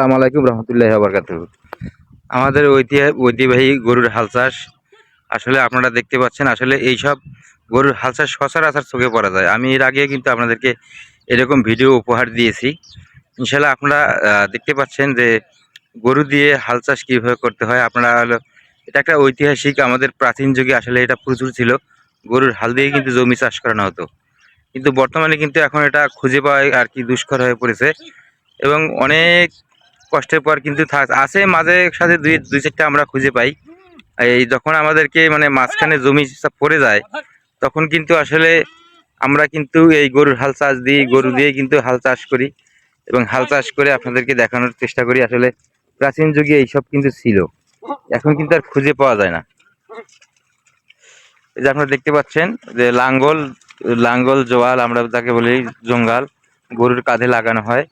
আসসালামু আলাইকুম রহমতুল্লাহি ওয়া বারাকাতুহু। আমাদের ঐতিহ্যবাহী গরুর হাল চাষ আসলে আপনারা দেখতে পাচ্ছেন। আসলে এইসব গরুর হাল চাষ সচরাচর চোখে পড়া যায়। আমি এর আগে কিন্তু আপনাদেরকে এরকম ভিডিও উপহার দিয়েছি। ইনশাআল্লাহ আপনারা দেখতে পাচ্ছেন যে গরু দিয়ে হাল চাষ কীভাবে করতে হয়। আপনারা হলো এটা একটা ঐতিহাসিক, আমাদের প্রাচীন যুগে আসলে এটা প্রচুর ছিল। গরুর হাল দিয়ে কিন্তু জমি চাষ করানো হতো। কিন্তু বর্তমানে কিন্তু এখন এটা খুঁজে পাওয়া আর কি দুষ্কর হয়ে পড়েছে এবং অনেক কষ্টের পর কিন্তু আছে মাঝে সাঝে দুই চারটা আমরা খুঁজে পাই। এই যখন আমাদেরকে মানে মাঝখানে জমি পড়ে যায় তখন কিন্তু আসলে আমরা কিন্তু এই গরুর হাল চাষ দিই, গরু দিয়ে কিন্তু হাল চাষ করি এবং হাল চাষ করে আপনাদেরকে দেখানোর চেষ্টা করি। আসলে প্রাচীন যুগে এইসব কিন্তু ছিল, এখন কিন্তু আর খুঁজে পাওয়া যায় না। এই যে আপনারা দেখতে পাচ্ছেন যে লাঙ্গল জোয়াল আমরা যাকে বলি জঙ্গাল, গরুর কাঁধে লাগানো হয়।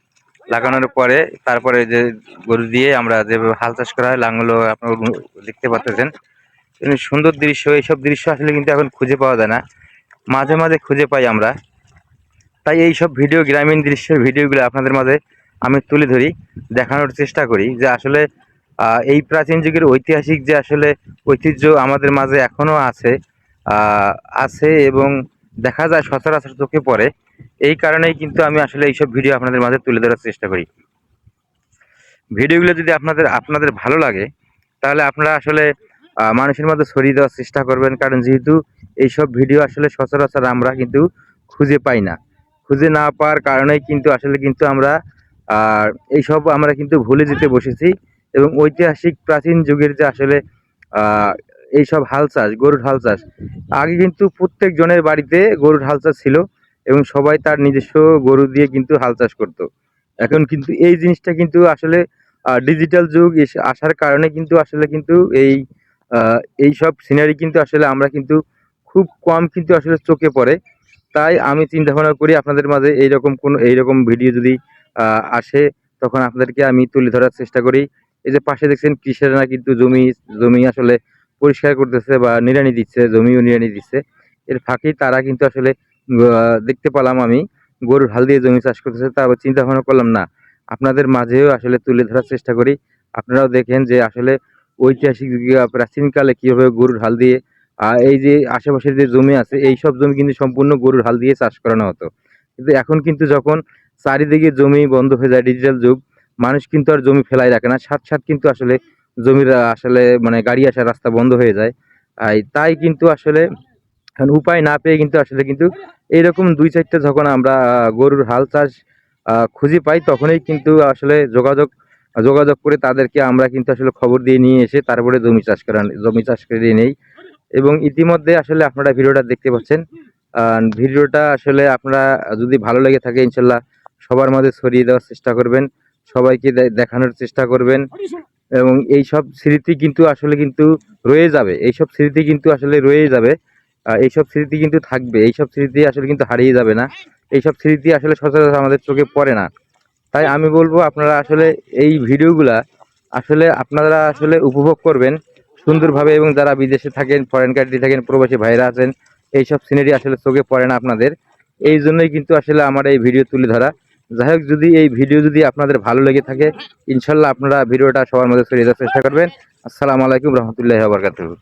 লাগানোর পরে তারপরে যে গরু দিয়ে আমরা যেভাবে হাল চাষ করা হয়, লাঙ্গলও আপনারা দেখতে পাচ্ছেন। সুন্দর দৃশ্য, এইসব দৃশ্য আসলে কিন্তু এখন খুঁজে পাওয়া যায় না, মাঝে মাঝে খুঁজে পাই আমরা। তাই এইসব ভিডিও, গ্রামীণ দৃশ্যের ভিডিওগুলো আপনাদের মাঝে আমি তুলে ধরি, দেখানোর চেষ্টা করি যে আসলে এই প্রাচীন যুগের ঐতিহাসিক যে আসলে ঐতিহ্য আমাদের মাঝে এখনও আছে এবং দেখা যায় সচরাচর চোখে পড়ে। এই কারণেই কিন্তু আমি আসলে এইসব ভিডিও আপনাদের মাঝে তুলে ধরার চেষ্টা করি। ভিডিওগুলো যদি আপনাদের ভালো লাগে তাহলে আপনারা আসলে মানুষের মধ্যে ছড়িয়ে দেওয়ার চেষ্টা করবেন। কারণ যেহেতু এইসব ভিডিও আসলে সচরাচর আমরা কিন্তু খুঁজে পাই না, খুঁজে না পাওয়ার কারণেই কিন্তু আসলে কিন্তু আমরা এইসব আমরা কিন্তু ভুলে যেতে বসেছি এবং ঐতিহাসিক প্রাচীন যুগের যে আসলে এইসব হাল চাষ, গরুর হাল চাষ, আগে কিন্তু প্রত্যেক জনের বাড়িতে গরুর হাল চাষ ছিল এবং সবাই তার নিজস্ব গরু দিয়ে কিন্তু হাল চাষ করত। এখন কিন্তু এই জিনিসটা কিন্তু আসলে ডিজিটাল যুগ আসার কারণে কিন্তু আসলে কিন্তু এইসব সিনারি কিন্তু আসলে আমরা কিন্তু খুব কম কিন্তু আসলে চোখে পড়ে। তাই আমি চিন্তা ভাবনা করি আপনাদের মাঝে এইরকম ভিডিও যদি আসে তখন আপনাদেরকে আমি তুলে ধরার চেষ্টা করি। এই যে পাশে দেখছেন কৃষকেরা কিন্তু জমি আসলে পরিষ্কার করতেছে বা নিড়ানি দিচ্ছে, জমিও নিড়ানি দিচ্ছে। এর ফাঁকেই তারা কিন্তু আসলে দেখতে পেলাম আমি গরুর হাল দিয়ে জমি চাষ করতেছে। তারপর চিন্তা ভাবনা করলাম না, আপনাদের মাঝেও আসলে তুলে ধরার চেষ্টা করি। আপনারাও দেখেন যে আসলে ঐতিহাসিক যুগে প্রাচীনকালে কীভাবে গরুর হাল দিয়ে এই যে আশেপাশের যে জমি আছে এইসব জমি কিন্তু সম্পূর্ণ গরুর হাল দিয়ে চাষ করানো হতো। কিন্তু এখন কিন্তু যখন চারিদিকে জমি বন্ধ হয়ে যায়, ডিজিটাল যুগ, মানুষ কিন্তু আর জমি ফেলাই রাখে না। সাথ কিন্তু আসলে জমির আসলে মানে গাড়ি আসার রাস্তা বন্ধ হয়ে যায়। তাই কিন্তু আসলে এখন উপায় না পেয়ে কিন্তু আসলে কিন্তু এইরকম দুই চারটা যখন আমরা গরুর হাল চাষ খুঁজে পাই তখনই কিন্তু আসলে যোগাযোগ করে তাদেরকে আমরা কিন্তু আসলে খবর দিয়ে নিয়ে এসে তারপরে জমি চাষ করে নেই। এবং ইতিমধ্যে আসলে আপনারা ভিডিওটা দেখতে পাচ্ছেন। ভিডিওটা আসলে আপনারা যদি ভালো লেগে থাকে ইনশাল্লাহ সবার মাঝে ছড়িয়ে দেওয়ার চেষ্টা করবেন, সবাইকে দেখানোর চেষ্টা করবেন এবং এইসব স্মৃতি কিন্তু আসলে কিন্তু রয়ে যাবে। এইসব স্মৃতি কিন্তু আসলে রয়ে যাবে, এইসব স্মৃতি কিন্তু থাকবে। এইসব স্মৃতি আসলে কিন্তু হারিয়ে যাবে না। এইসব স্মৃতি আসলে সচরাচর আমাদের চোখে পড়ে না। তাই আমি বলবো আপনারা আসলে এই ভিডিওগুলা আসলে আপনারা আসলে উপভোগ করবেন সুন্দরভাবে। এবং যারা বিদেশে থাকেন, ফরেন কান্ট্রি থাকেন, প্রবাসী ভাইরা আছেন, এইসব সিনারি আসলে চোখে পড়ে না আপনাদের। এই জন্যই কিন্তু আসলে আমার এই ভিডিও তুলে ধরা। যাই হোক, যদি এই ভিডিও যদি আপনাদের ভালো লেগে থাকে ইনশাল্লাহ আপনারা ভিডিওটা সবার মধ্যে ছড়িয়ে দেওয়ার চেষ্টা করবেন। আসসালামু আলাইকুম রহমতুল্লাহি ওয়া বারাকাতুহু।